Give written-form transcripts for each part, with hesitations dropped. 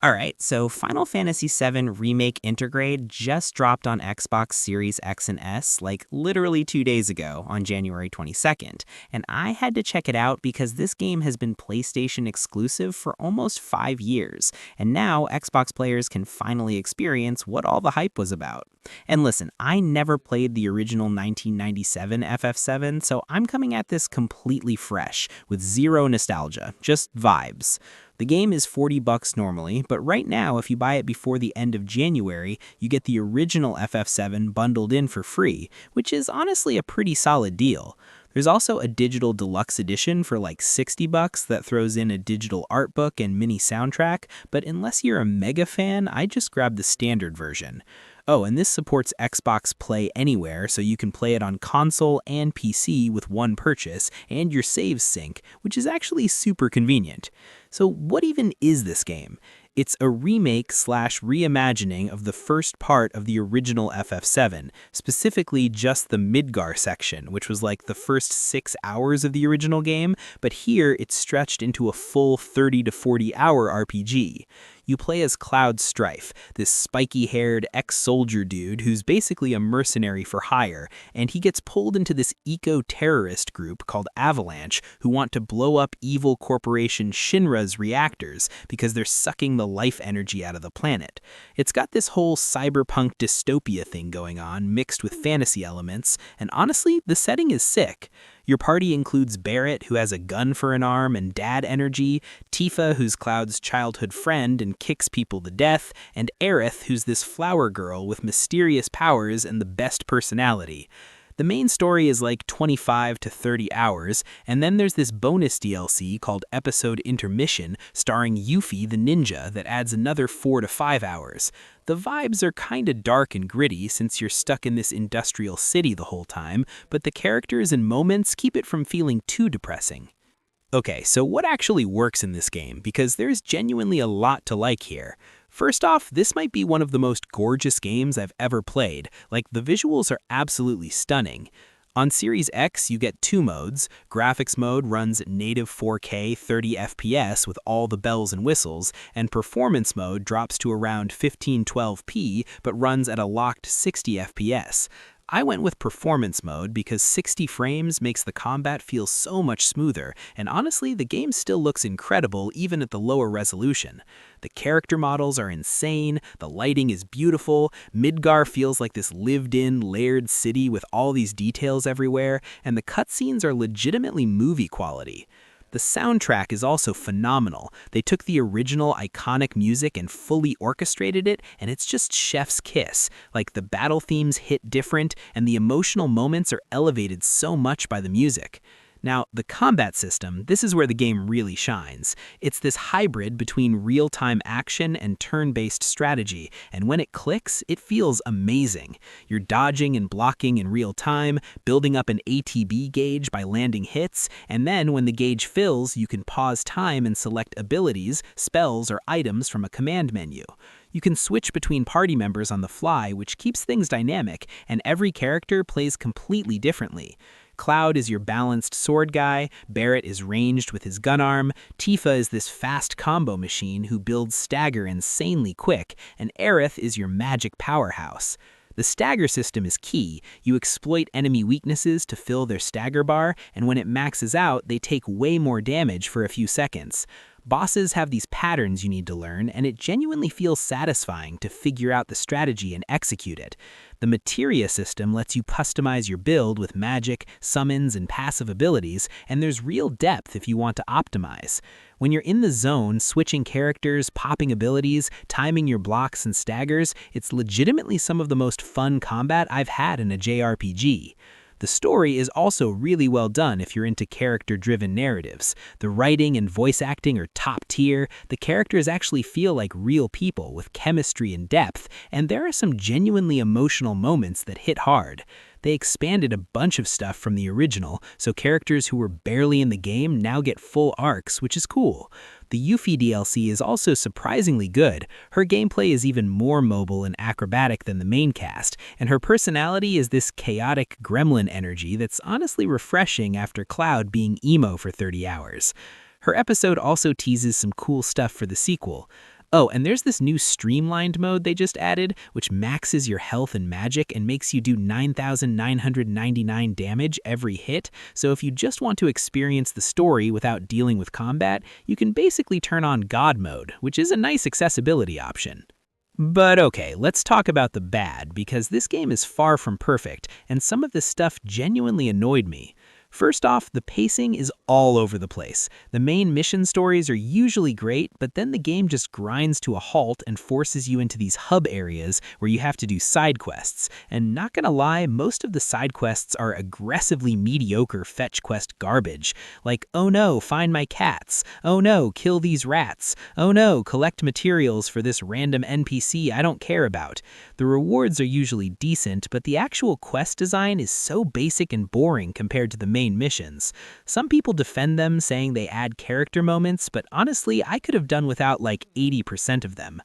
Alright, so Final Fantasy VII Remake Intergrade just dropped on Xbox Series X and S like literally 2 days ago on January 22nd, and I had to check it out because this game has been PlayStation exclusive for almost 5 years, and now Xbox players can finally experience what all the hype was about. And listen, I never played the original 1997 FF7, so I'm coming at this completely fresh, with zero nostalgia, just vibes. The game is $40 normally, but right now, if you buy it before the end of January, you get the original FF7 bundled in for free, which is honestly a pretty solid deal. There's also a digital deluxe edition for like $60 that throws in a digital art book and mini soundtrack, but unless you're a mega fan, I just grabbed the standard version. Oh, and this supports Xbox Play Anywhere, so you can play it on console and PC with one purchase, and your saves sync, which is actually super convenient. So what even is this game? It's a remake slash reimagining of the first part of the original FF7, specifically just the Midgar section, which was like the first 6 hours of the original game, but here it's stretched into a full 30 to 40 hour RPG. You play as Cloud Strife, this spiky-haired ex-soldier dude who's basically a mercenary for hire, and he gets pulled into this eco-terrorist group called Avalanche who want to blow up evil corporation Shinra's reactors because they're sucking the life energy out of the planet. It's got this whole cyberpunk dystopia thing going on, mixed with fantasy elements, and honestly, the setting is sick. Your party includes Barrett, who has a gun for an arm and dad energy, Tifa, who's Cloud's childhood friend and kicks people to death, and Aerith, who's this flower girl with mysterious powers and the best personality. The main story is like 25 to 30 hours, and then there's this bonus DLC called Episode Intermission starring Yuffie the Ninja that adds another 4 to 5 hours. The vibes are kinda dark and gritty since you're stuck in this industrial city the whole time, but the characters and moments keep it from feeling too depressing. Okay, so what actually works in this game? Because there's genuinely a lot to like here. First off, this might be one of the most gorgeous games I've ever played. Like, the visuals are absolutely stunning. On Series X, you get two modes. Graphics mode runs at native 4K 30 FPS with all the bells and whistles, and performance mode drops to around 1512p but runs at a locked 60 FPS. I went with performance mode because 60 frames makes the combat feel so much smoother, and honestly, the game still looks incredible even at the lower resolution. The character models are insane, the lighting is beautiful, Midgar feels like this lived-in, layered city with all these details everywhere, and the cutscenes are legitimately movie quality. The soundtrack is also phenomenal. They took the original iconic music and fully orchestrated it, and it's just chef's kiss. Like, the battle themes hit different, and the emotional moments are elevated so much by the music. Now, the combat system, this is where the game really shines. It's this hybrid between real-time action and turn-based strategy, and when it clicks, it feels amazing. You're dodging and blocking in real time, building up an ATB gauge by landing hits, and then when the gauge fills, you can pause time and select abilities, spells, or items from a command menu. You can switch between party members on the fly, which keeps things dynamic, and every character plays completely differently. Cloud is your balanced sword guy, Barrett is ranged with his gun arm, Tifa is this fast combo machine who builds stagger insanely quick, and Aerith is your magic powerhouse. The stagger system is key. You exploit enemy weaknesses to fill their stagger bar, and when it maxes out, they take way more damage for a few seconds. Bosses have these patterns you need to learn, and it genuinely feels satisfying to figure out the strategy and execute it. The materia system lets you customize your build with magic, summons, and passive abilities, and there's real depth if you want to optimize. When you're in the zone, switching characters, popping abilities, timing your blocks and staggers, it's legitimately some of the most fun combat I've had in a JRPG. The story is also really well done if you're into character-driven narratives. The writing and voice acting are top tier, the characters actually feel like real people with chemistry and depth, and there are some genuinely emotional moments that hit hard. They expanded a bunch of stuff from the original, so characters who were barely in the game now get full arcs, which is cool. The Yuffie DLC is also surprisingly good. Her gameplay is even more mobile and acrobatic than the main cast, and her personality is this chaotic gremlin energy that's honestly refreshing after Cloud being emo for 30 hours. Her episode also teases some cool stuff for the sequel. Oh, and there's this new streamlined mode they just added, which maxes your health and magic and makes you do 9,999 damage every hit. So if you just want to experience the story without dealing with combat, you can basically turn on God mode, which is a nice accessibility option. But okay, let's talk about the bad, because this game is far from perfect, and some of this stuff genuinely annoyed me. First off, the pacing is all over the place. The main mission stories are usually great, but then the game just grinds to a halt and forces you into these hub areas where you have to do side quests. And not gonna lie, most of the side quests are aggressively mediocre fetch quest garbage. Like, oh no, find my cats. Oh no, kill these rats. Oh no, collect materials for this random NPC I don't care about. The rewards are usually decent, but the actual quest design is so basic and boring compared to the main missions. Some people defend them, saying they add character moments, but honestly, I could have done without like 80% of them.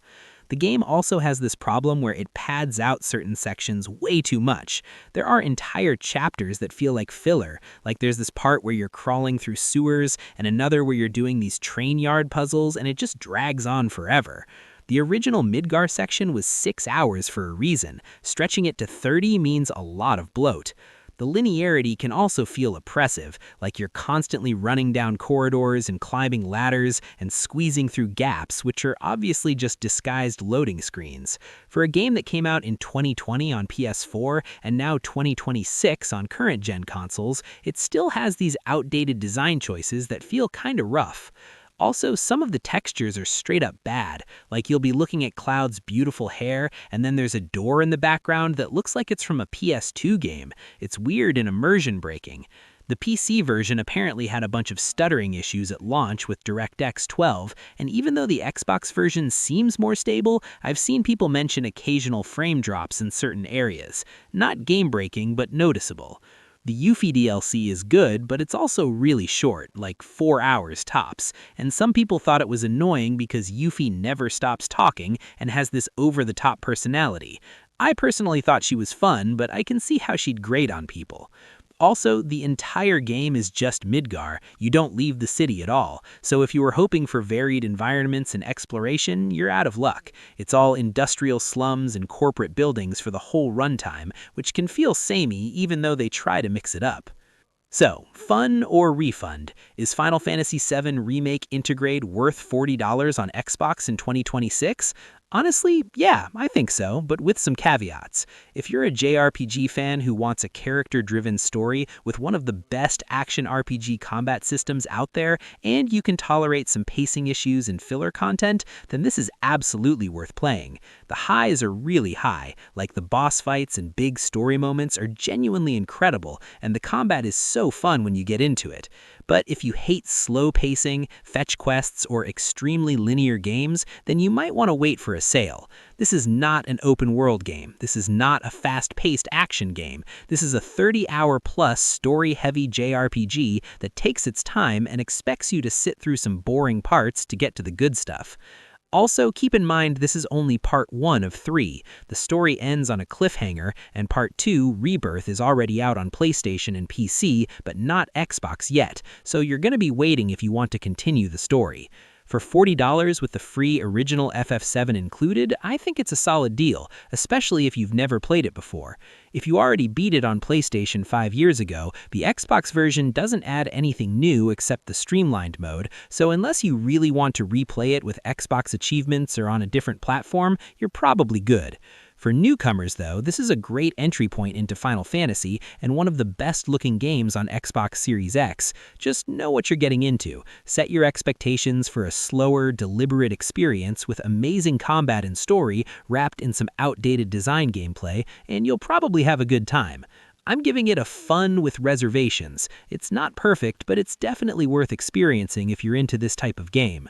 The game also has this problem where it pads out certain sections way too much. There are entire chapters that feel like filler, like there's this part where you're crawling through sewers and another where you're doing these train yard puzzles, and it just drags on forever. The original Midgar section was 6 hours for a reason. Stretching it to 30 means a lot of bloat. The linearity can also feel oppressive, like you're constantly running down corridors and climbing ladders and squeezing through gaps, which are obviously just disguised loading screens. For a game that came out in 2020 on PS4 and now 2026 on current-gen consoles, it still has these outdated design choices that feel kinda rough. Also, some of the textures are straight up bad, like you'll be looking at Cloud's beautiful hair and then there's a door in the background that looks like it's from a PS2 game. It's weird and immersion breaking. The PC version apparently had a bunch of stuttering issues at launch with DirectX 12, and even though the Xbox version seems more stable, I've seen people mention occasional frame drops in certain areas. Not game-breaking, but noticeable. The Yuffie DLC is good, but it's also really short, like 4 hours tops, and some people thought it was annoying because Yuffie never stops talking and has this over-the-top personality. I personally thought she was fun, but I can see how she'd grate on people. Also, the entire game is just Midgar. You don't leave the city at all, so if you were hoping for varied environments and exploration, you're out of luck. It's all industrial slums and corporate buildings for the whole runtime, which can feel samey even though they try to mix it up. So, fun or refund? Is Final Fantasy VII Remake Intergrade worth $40 on Xbox in 2026? Honestly, yeah, I think so, but with some caveats. If you're a JRPG fan who wants a character-driven story with one of the best action RPG combat systems out there, and you can tolerate some pacing issues and filler content, then this is absolutely worth playing. The highs are really high, like the boss fights and big story moments are genuinely incredible, and the combat is so fun when you get into it. But if you hate slow pacing, fetch quests, or extremely linear games, then you might want to wait for a sale. This is not an open world game. This is not a fast-paced action game. This is a 30-hour-plus story-heavy JRPG that takes its time and expects you to sit through some boring parts to get to the good stuff. Also, keep in mind this is only part 1 of 3. The story ends on a cliffhanger, and part 2, Rebirth, is already out on PlayStation and PC, but not Xbox yet, so you're gonna be waiting if you want to continue the story. For $40 with the free original FF7 included, I think it's a solid deal, especially if you've never played it before. If you already beat it on PlayStation 5 years ago, the Xbox version doesn't add anything new except the streamlined mode, so unless you really want to replay it with Xbox achievements or on a different platform, you're probably good. For newcomers, though, this is a great entry point into Final Fantasy and one of the best-looking games on Xbox Series X. Just know what you're getting into. Set your expectations for a slower, deliberate experience with amazing combat and story wrapped in some outdated design gameplay, and you'll probably have a good time. I'm giving it a fun with reservations. It's not perfect, but it's definitely worth experiencing if you're into this type of game.